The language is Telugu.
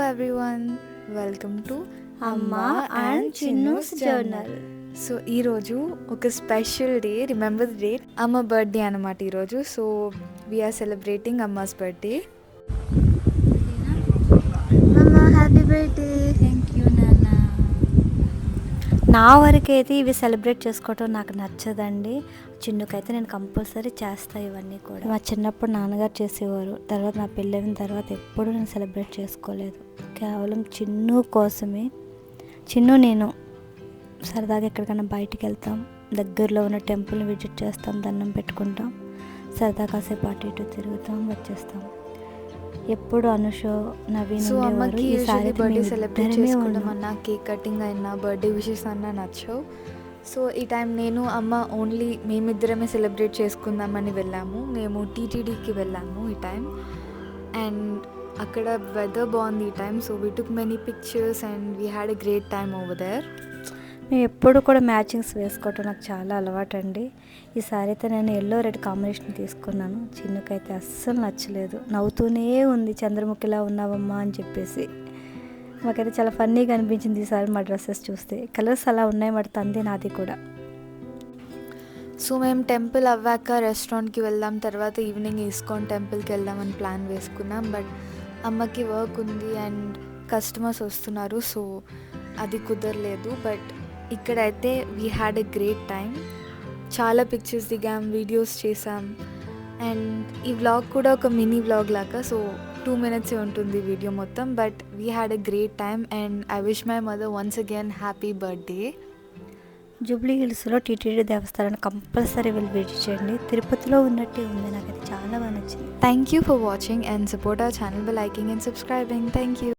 Everyone, welcome to Amma and Chinnu's journal. So ఈరోజు ఒక special day, remember the date, అమ్మ బర్త్డే అనమాట ఈరోజు. సో వీఆర్ సెలబ్రేటింగ్ అమ్మాస్ birthday. Happy birthday. Thank you నాన్న. నా వరకైతే ఇవి సెలబ్రేట్ చేసుకోవటం నాకు నచ్చదండి. చిన్నుకైతే నేను కంపల్సరీ చేస్తాను ఇవన్నీ కూడా. మా చిన్నప్పుడు నాన్నగారు చేసేవారు. తర్వాత నా పెళ్ళైన తర్వాత ఎప్పుడూ నేను సెలబ్రేట్ చేసుకోలేదు. కేవలం చిన్ను కోసమే. చిన్ను నేను సరదాగా ఎక్కడికైనా బయటికి వెళ్తాం, దగ్గరలో ఉన్న టెంపుల్ని విజిట్ చేస్తాం, దండం పెట్టుకుంటాం, సరదా కాసేపు అటు ఇటు తిరుగుతాం, వచ్చేస్తాం. ఎప్పుడు అనుషో నవీన్ సో అమ్మకి ఈసారి బర్త్డే సెలబ్రేట్ చేసుకోవడం అన్నా, కేక్ కటింగ్ అయినా, బర్త్డే విషెస్ అన్నా నచ్చవు. సో ఈ టైం నేను అమ్మ ఓన్లీ మేమిద్దరమే సెలబ్రేట్ చేసుకుందామని వెళ్ళాము. మేము టీటీడీకి వెళ్ళాము ఈ టైం. అండ్ అక్కడ వెదర్ బాగుంది ఈ time. So we took many pictures and we had a great time over there. మేము ఎప్పుడు కూడా మ్యాచింగ్స్ వేసుకోవటం నాకు చాలా అలవాటు అండి. ఈసారి అయితే నేను ఎల్లో రెడ్ కాంబినేషన్ తీసుకున్నాను. చిన్నుకైతే అస్సలు నచ్చలేదు, నవ్వుతూనే ఉంది, చంద్రముఖిలా ఉన్నావమ్మా అని చెప్పేసి. మాకైతే చాలా ఫన్నీగా అనిపించింది ఈసారి మా డ్రెస్సెస్ చూస్తే. కలర్స్ అలా ఉన్నాయి మాట, తంది నాది కూడా. సో మేము టెంపుల్ అవ్వాక రెస్టారెంట్కి వెళ్దాం, తర్వాత ఈవినింగ్ ఇస్కాన్ టెంపుల్కి వెళ్దామని ప్లాన్ వేసుకున్నాం. బట్ అమ్మకి వర్క్ ఉంది అండ్ కస్టమర్స్ వస్తున్నారు, సో అది కుదరలేదు. బట్ ఇక్కడైతే we had a great time. చాలా పిక్చర్స్ దిగాం, వీడియోస్ చేసాం. అండ్ ఈ వ్లాగ్ కూడా ఒక మినీ వ్లాగ్ లాగా, సో 2 minutes ఉంటుంది వీడియో మొత్తం. But we had a great time and I wish my mother once again happy birthday. Jubilee హిల్స్లో టీటీడీ దేవస్థానాన్ని కంపల్సరీ వెళ్ళి విజిట్ చేయండి. తిరుపతిలో ఉన్నట్టే ఉంది, నాకైతే చాలా బాగా నచ్చింది. Thank you for watching and support our channel by liking and subscribing. Thank you.